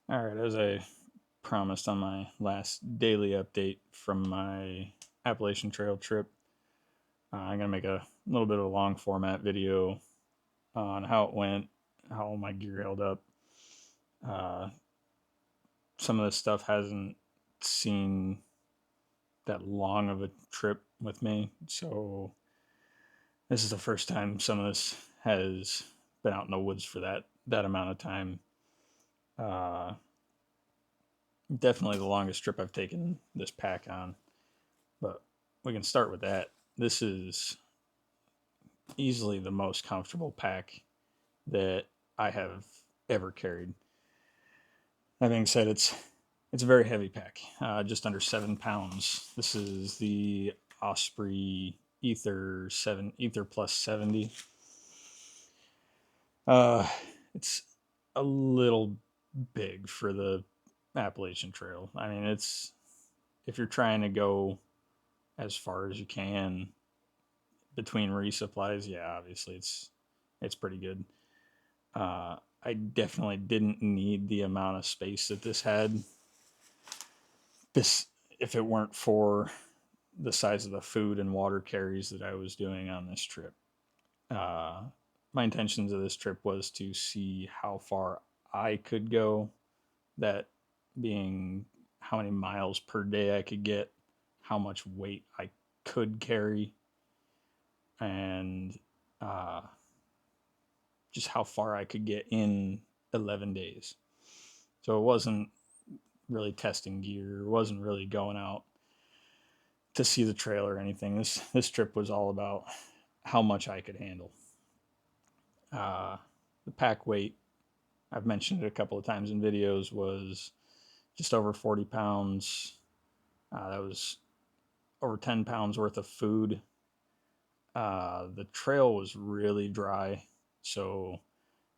All right, as I promised on my last daily update from my Appalachian Trail trip, I'm going to make a little bit of a long format video on how it went, how all my gear held up. Uh, some of this stuff hasn't seen that long of a trip with me, so this is the first time some of this has been out in the woods for that amount of time. Uh, Definitely the longest trip I've taken this pack on. But we can start with that. This is easily the most comfortable pack that I have ever carried. That being said, it's a very heavy pack, just under 7 pounds. This is the Osprey Ether Plus 70. Uh, it's a little big for the Appalachian Trail. I mean, it's if you're trying to go as far as you can between resupplies, yeah, obviously it's pretty good. I definitely didn't need the amount of space that this had. This, if it weren't for the size of the food and water carries that I was doing on this trip. Uh, my intentions of this trip was to see how far I could go. That being how many miles per day I could get, how much weight I could carry, and uh, just how far I could get in 11 days. So it wasn't really testing gear, it wasn't really going out to see the trail or anything. This trip was all about how much I could handle. Uh, the pack weight, I've mentioned it a couple of times in videos, was just over 40 pounds. That was over 10 pounds worth of food. The trail was really dry, so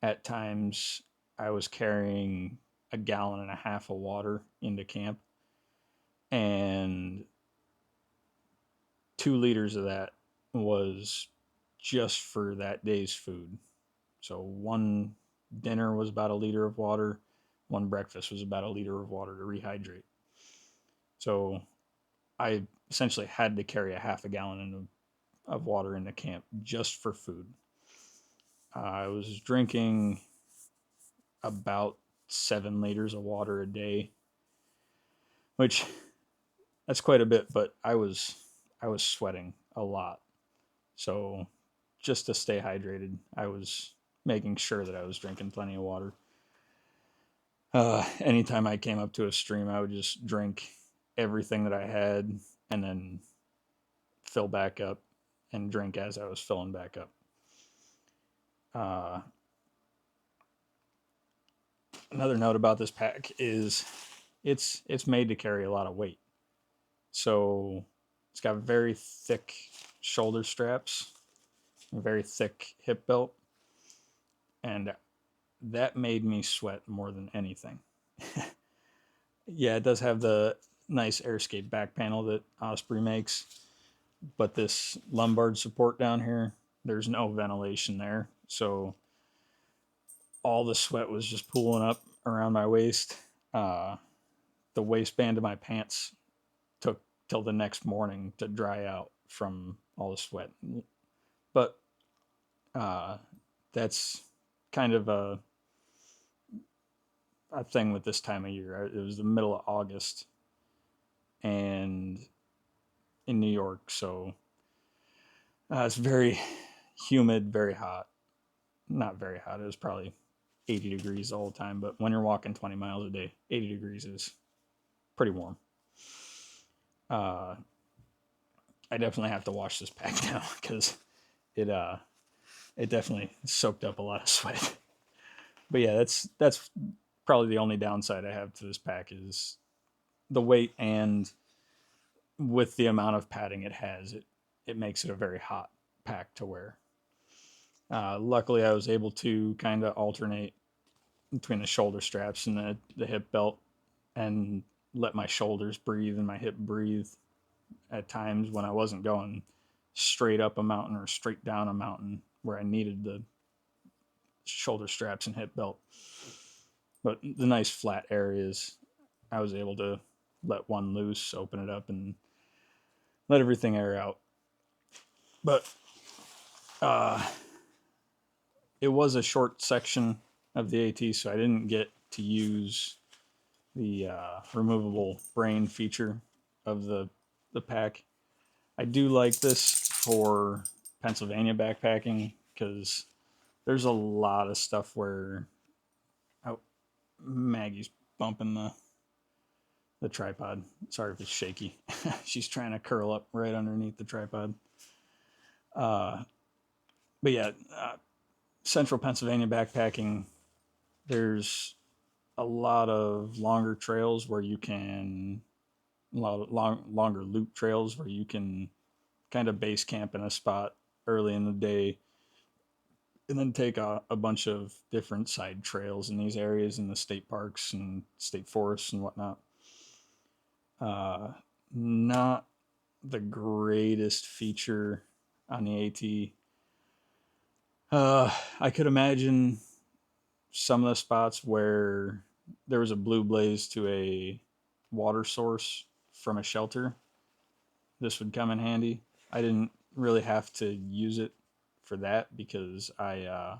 at times I was carrying a gallon and a half of water into camp, and 2 liters of that was just for that day's food. So one dinner was about a liter of water, one breakfast was about a liter of water to rehydrate. So I essentially had to carry a half a gallon of water into camp just for food. I was drinking about 7 liters of water a day, which that's quite a bit, but I was sweating a lot. So just to stay hydrated, I was making sure that I was drinking plenty of water. Anytime I came up to a stream, I would just drink everything that I had and then fill back up and drink as I was filling back up. Uh, Another note about this pack is it's made to carry a lot of weight. So it's got very thick shoulder straps, a very thick hip belt, and that made me sweat more than anything. Yeah, it does have the nice AirScape back panel that Osprey makes, but this lumbar support down here, there's no ventilation there. So all the sweat was just pooling up around my waist. Uh, the waistband of my pants took till the next morning to dry out from all the sweat. But uh, that's kind of a thing with this time of year. It was the middle of August and in New York, so it's very humid, very hot. Not very hot. It was probably 80 degrees the whole time, but when you're walking 20 miles a day, 80 degrees is pretty warm. Uh, I definitely have to wash this pack now because it it definitely soaked up a lot of sweat. But yeah, that's probably the only downside I have to this pack is the weight, and with the amount of padding it has, it makes it a very hot pack to wear. Luckily, I was able to kind of alternate between the shoulder straps and the hip belt and let my shoulders breathe and my hip breathe at times when I wasn't going straight up a mountain or straight down a mountain where I needed the shoulder straps and hip belt. But the nice flat areas, I was able to let one loose, open it up, and let everything air out. But uh, it was a short section of the AT, so I didn't get to use the removable brain feature of the pack. I do like this for Pennsylvania backpacking because there's a lot of stuff where oh, Maggie's bumping the tripod. Sorry if it's shaky. She's trying to curl up right underneath the tripod. Uh, but yeah, central Pennsylvania backpacking, there's a lot of longer trails where you can, a lot of longer loop trails where you can kind of base camp in a spot early in the day and then take a bunch of different side trails in these areas in the state parks and state forests and whatnot. Not the greatest feature on the AT. I could imagine some of the spots where there was a blue blaze to a water source from a shelter. This would come in handy. I didn't really have to use it for that because I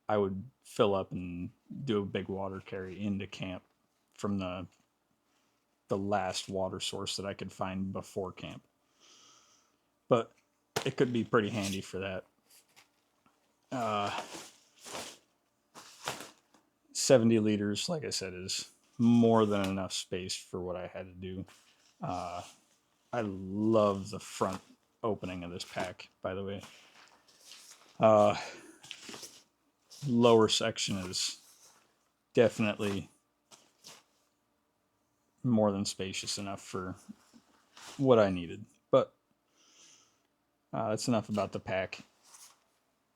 would fill up and do a big water carry into camp from the last water source that I could find before camp. But it could be pretty handy for that. Uh, 70 liters, like I said, is more than enough space for what I had to do. Uh, I love the front opening of this pack, by the way. Lower section is definitely more than spacious enough for what I needed. But that's enough about the pack.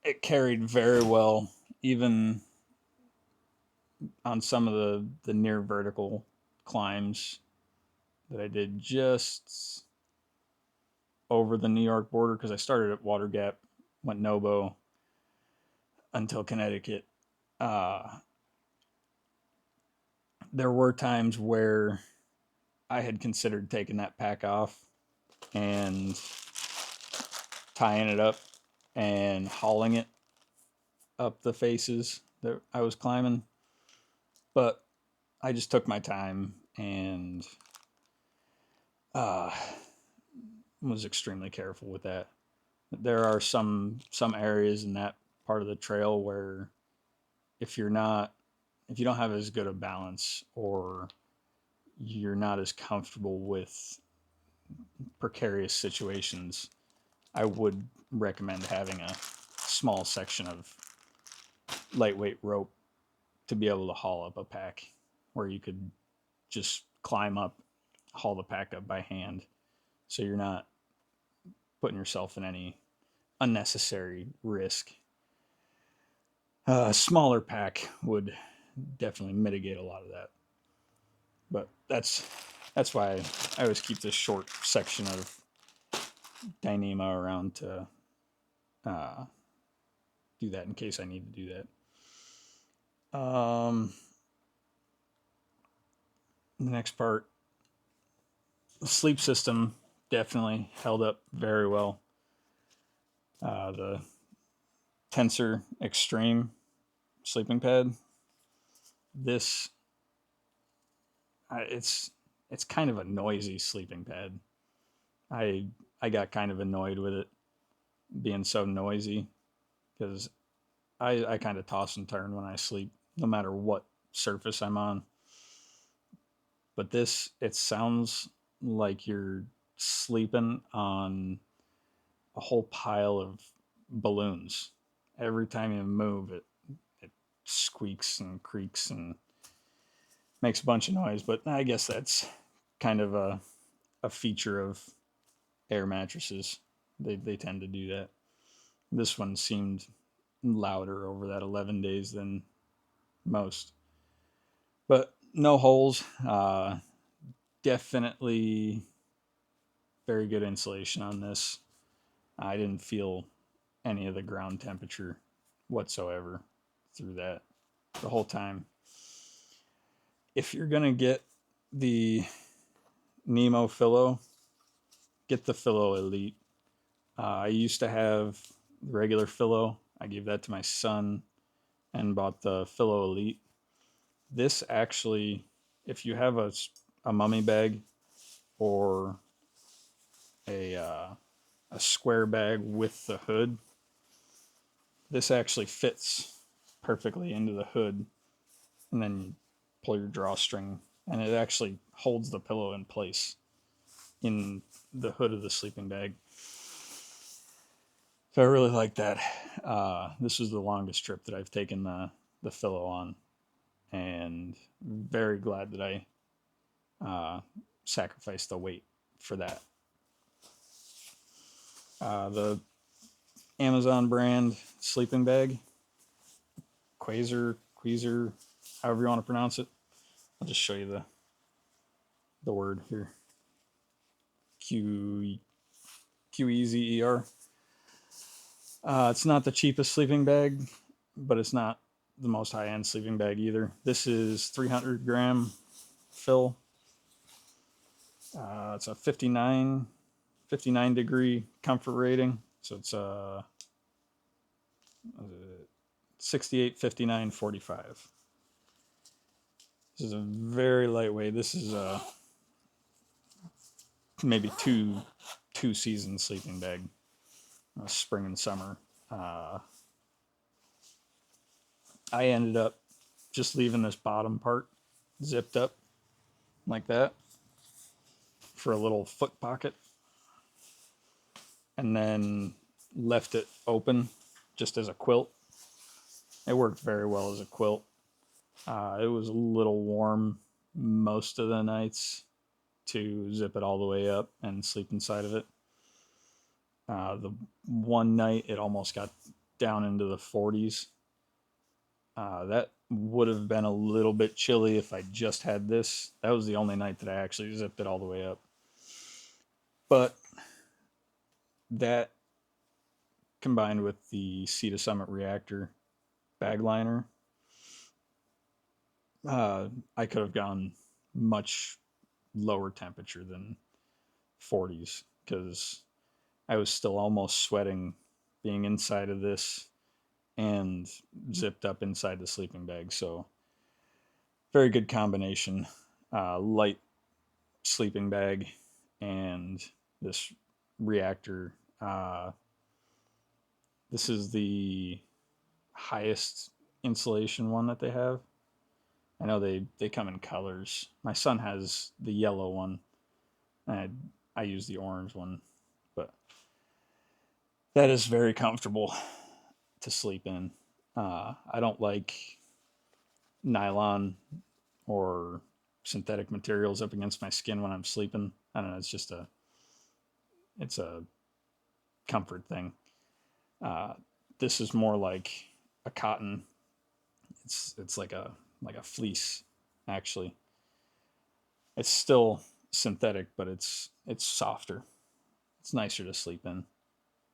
It carried very well, even on some of the near vertical climbs that I did just over the New York border because I started at Water Gap, went Nobo until Connecticut. Uh, there were times where I had considered taking that pack off and tying it up and hauling it up the faces that I was climbing. But I just took my time and uh, was extremely careful with that. There are some areas in that part of the trail where if you're not if you don't have as good a balance or you're not as comfortable with precarious situations, I would recommend having a small section of lightweight rope to be able to haul up a pack where you could just climb up, haul the pack up by hand so you're not putting yourself in any unnecessary risk. A smaller pack would definitely mitigate a lot of that. But that's why I always keep this short section of Dyneema around to uh, do that in case I need to do that. The next part, the sleep system definitely held up very well. The Tensor Extreme sleeping pad. This it's kind of a noisy sleeping pad. I I got kind of annoyed with it being so noisy because I kind of toss and turn when I sleep, no matter what surface I'm on. But this, it sounds like you're sleeping on a whole pile of balloons. Every time you move, it squeaks and creaks and makes a bunch of noise. But I guess that's kind of a feature of air mattresses. They tend to do that. This one seemed louder over that 11 days than most. But no holes. Definitely very good insulation on this. I didn't feel any of the ground temperature whatsoever through that the whole time. if you're gonna get the Nemo Philo, get the Philo Elite. I used to have the regular Philo. I gave that to my son and bought the Philo Elite. This actually, if you have a mummy bag or a square bag with the hood, this actually fits perfectly into the hood, and then you pull your drawstring, and it actually holds the pillow in place in the hood of the sleeping bag. So I really like that. This was the longest trip that I've taken the Philo on, and very glad that I sacrificed the weight for that. The Amazon brand sleeping bag, Quasar, however you want to pronounce it. I'll just show you the word here. Quezer. It's not the cheapest sleeping bag, but it's not the most high end sleeping bag either. This is 300-gram fill. It's a 59 degree comfort rating, so it's 68, 59, 45. This is a very lightweight. This is maybe two season sleeping bag, spring and summer. I ended up just leaving this bottom part zipped up like that for a little foot pocket, and then left it open just as a quilt. It worked very well as a quilt. It was a little warm most of the nights to zip it all the way up and sleep inside of it. The one night it almost got down into the 40s. That would have been a little bit chilly if I just had this. That was the only night that I actually zipped it all the way up. But that combined with the Sea to Summit Reactor bag liner, I could have gone much lower temperature than 40s because I was still almost sweating being inside of this and zipped up inside the sleeping bag. So, very good combination. Light sleeping bag and this reactor. This is the highest insulation one that they have. I know they come in colors. My son has the yellow one. I use the orange one, but that is very comfortable to sleep in. I don't like nylon or synthetic materials up against my skin when I'm sleeping. I don't know. It's a comfort thing. Uh, this is more like a cotton. It's like a fleece, actually. It's still synthetic, but it's softer. It's nicer to sleep in.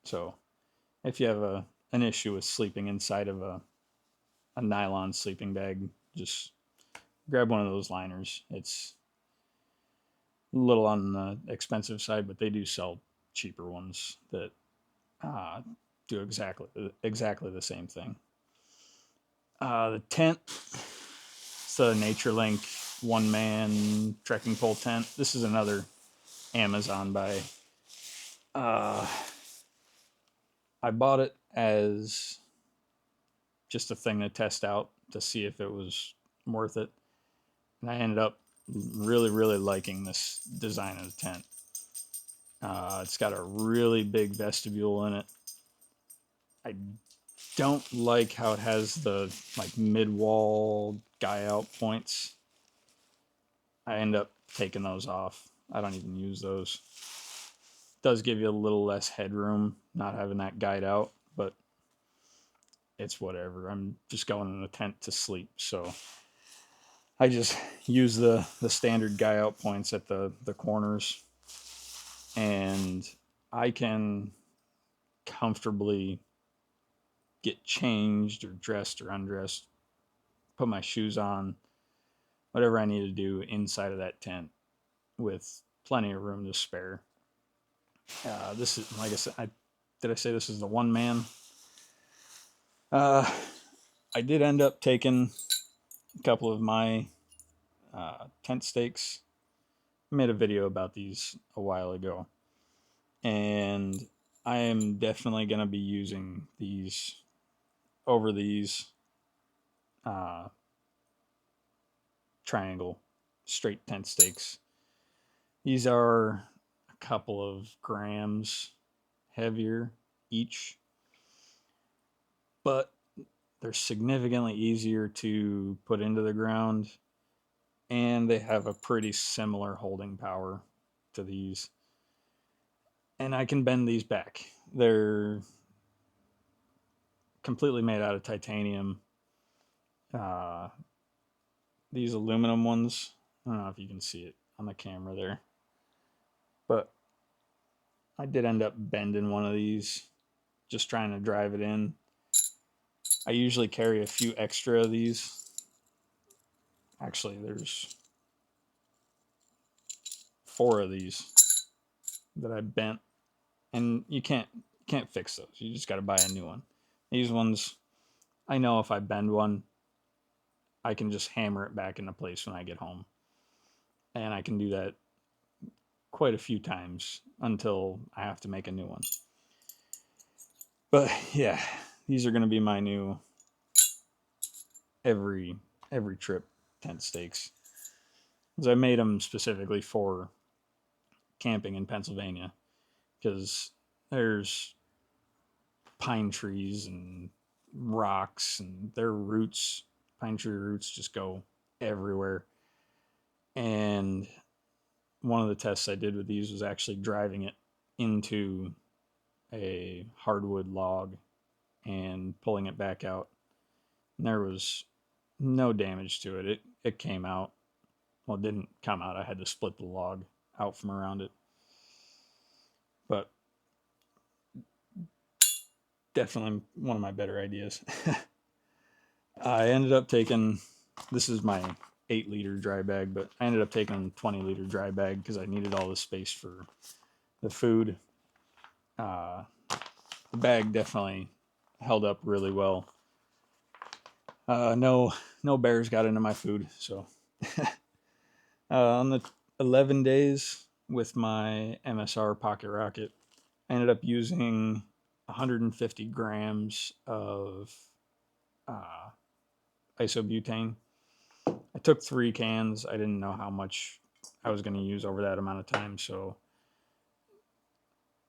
So if you have an issue with sleeping inside of a nylon sleeping bag, just grab one of those liners. It's a little on the expensive side, but they do sell cheaper ones that uh, do exactly the same thing. The tent, it's the NatureLink one man trekking pole tent. This is another Amazon buy. I bought it as just a thing to test out to see if it was worth it. And I ended up really liking this design of the tent. It's got a really big vestibule in it. I don't like how it has the like mid-wall guy out points. I end up taking those off. I don't even use those. It does give you a little less headroom not having that guide out, but it's whatever. I'm just going in a tent to sleep, so I just use the standard guy out points at the corners, and I can comfortably get changed or dressed or undressed, put my shoes on whatever I need to do inside of that tent with plenty of room to spare. This is, like I said, did I say this is the one man? I did end up taking a couple of my tent stakes. I made a video about these a while ago, and I am definitely going to be using these over these triangle straight tent stakes. These are a couple of grams heavier each, but they're significantly easier to put into the ground, and they have a pretty similar holding power to these. And I can bend these back. They're completely made out of titanium. These aluminum ones, I don't know if you can see it on the camera there, but I did end up bending one of these just trying to drive it in. I usually carry a few extra of these. Actually, there's 4 of these that I bent, and you can't fix those. You just got to buy a new one. These ones, I know if I bend one, I can just hammer it back into place when I get home, and I can do that quite a few times until I have to make a new one. But yeah, these are going to be my new every trip tent stakes. Because I made them specifically for camping in Pennsylvania, because there's pine trees and rocks, and their roots, pine tree roots, just go everywhere. And one of the tests I did with these was actually driving it into a hardwood log and pulling it back out. And there was no damage to it. It came out. Well, it didn't come out. I had to split the log out from around it. But definitely one of my better ideas. I ended up taking, this is my 8-liter dry bag, but I ended up taking a 20-liter dry bag because I needed all the space for the food. The bag definitely held up really well. No bears got into my food. So on the 11 days with my MSR Pocket Rocket, I ended up using 150 grams of isobutane. I took 3 cans. I didn't know how much I was going to use over that amount of time, so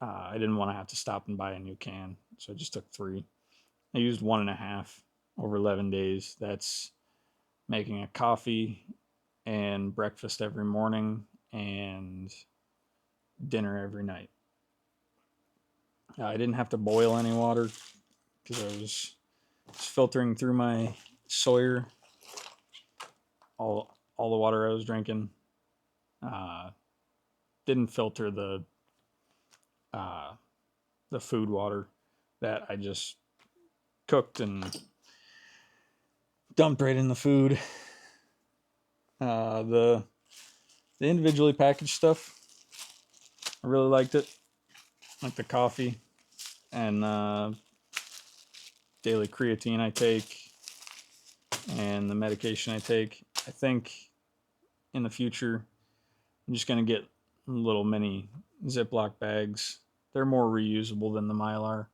I didn't want to have to stop and buy a new can, so I just took 3. I used 1.5 over 11 days. That's making a coffee and breakfast every morning and dinner every night. I didn't have to boil any water because I was filtering through my Sawyer all the water I was drinking. Didn't filter the food water that I just cooked and dumped right in the food. The individually packaged stuff, I really liked it, like the coffee and daily creatine I take and the medication I take. I think in the future I'm just going to get little mini Ziploc bags. They're more reusable than the Mylar.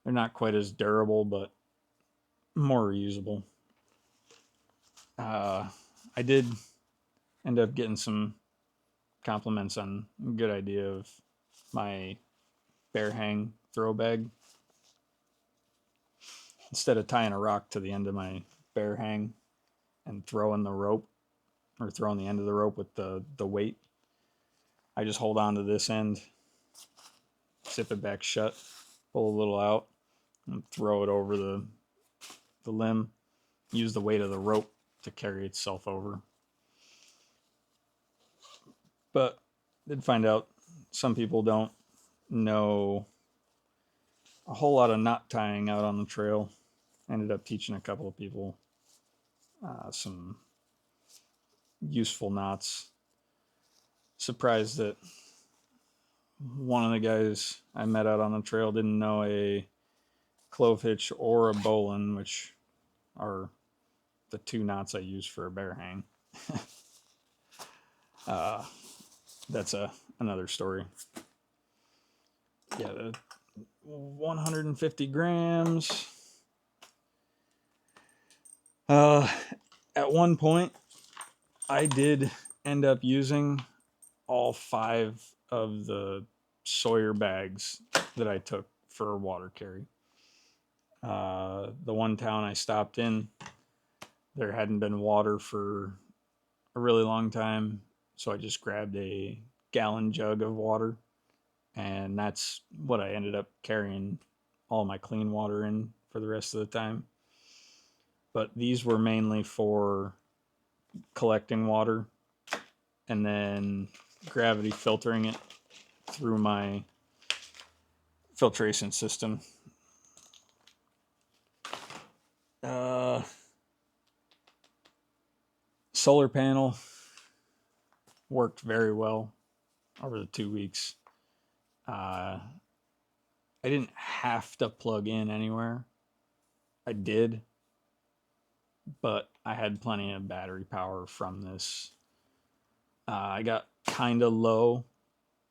They're not quite as durable, but more reusable. I did end up getting some compliments on a good idea of my bear hang throw bag. Instead of tying a rock to the end of my bear hang and throwing the rope or throwing the end of the rope with the weight, I just hold on to this end, zip it back shut, pull a little out, and throw it over the limb. Use the weight of the rope to carry itself over. But did find out some people don't know a whole lot of knot tying out on the trail. Ended up teaching a couple of people some useful knots. Surprised that one of the guys I met out on the trail didn't know a clove hitch or a bowline, which are the two knots I use for a bear hang. That's another story. Yeah, the 150 grams. At one point, I did end up using all 5 of the Sawyer bags that I took for water carry. The one town I stopped in, there hadn't been water for a really long time, so I just grabbed a gallon jug of water, and that's what I ended up carrying all my clean water in for the rest of the time. But these were mainly for collecting water and then gravity filtering it through my filtration system. Solar panel worked very well over the 2 weeks. I didn't have to plug in anywhere. I did, but I had plenty of battery power from this. I got kind of low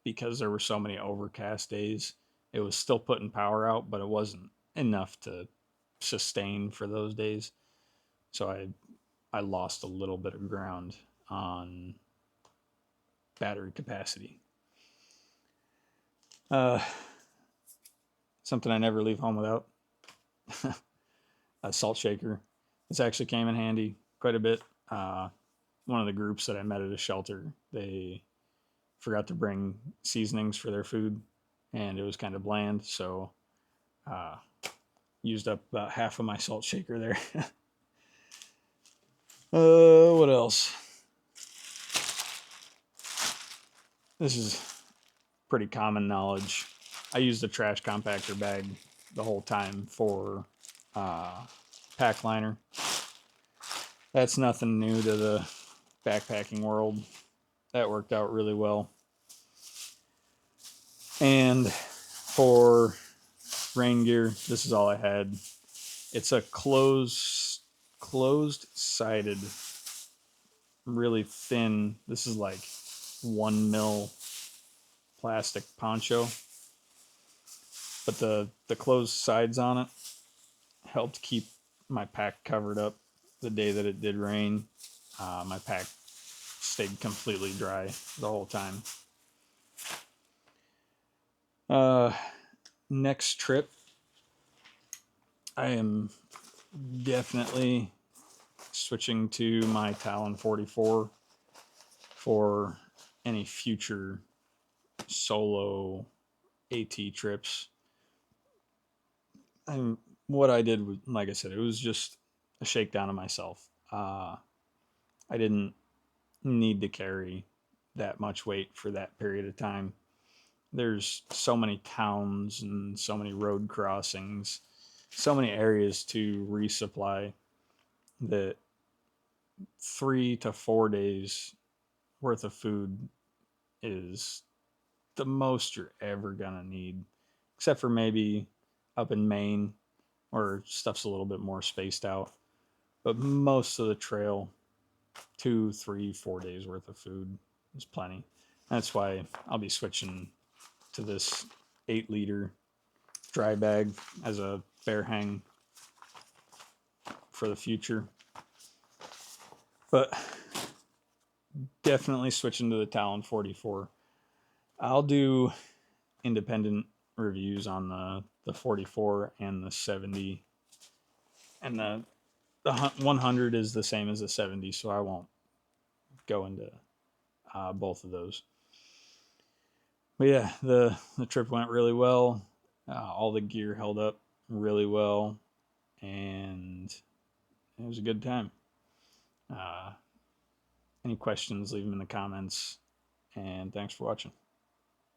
because there were so many overcast days. It was still putting power out, but it wasn't enough to sustain for those days. So I lost a little bit of ground on battery capacity. Something I never leave home without. A salt shaker. This actually came in handy quite a bit. One of the groups that I met at a shelter, they forgot to bring seasonings for their food, and it was kind of bland, so used up about half of my salt shaker there. What else? This is pretty common knowledge. I used a trash compactor bag the whole time for pack liner. That's nothing new to the backpacking world. That worked out really well. And for rain gear, this is all I had. It's a closed-sided, really thin. This is like 1 mil plastic poncho, but the closed sides on it helped keep my pack covered up the day that it did rain. My pack stayed completely dry the whole time. Next trip, I am definitely switching to my Talon 44 for any future solo AT trips. And what I did was, like I said, it was just a shakedown of myself. I didn't need to carry that much weight for that period of time. There's so many towns and so many road crossings, so many areas to resupply that 3 to 4 days worth of food is the most you're ever gonna need, except for maybe up in Maine where stuff's a little bit more spaced out. But most of the trail, 2, 3, 4 days worth of food is plenty. That's why I'll be switching to this 8-liter dry bag as a bear hang for the future. But definitely switching to the Talon 44. I'll do independent reviews on the 44 and the 70, and the 100 is the same as the 70, so I won't go into both of those. But yeah, the trip went really well. All the gear held up really well, and it was a good time. Any questions, leave them in the comments, and thanks for watching.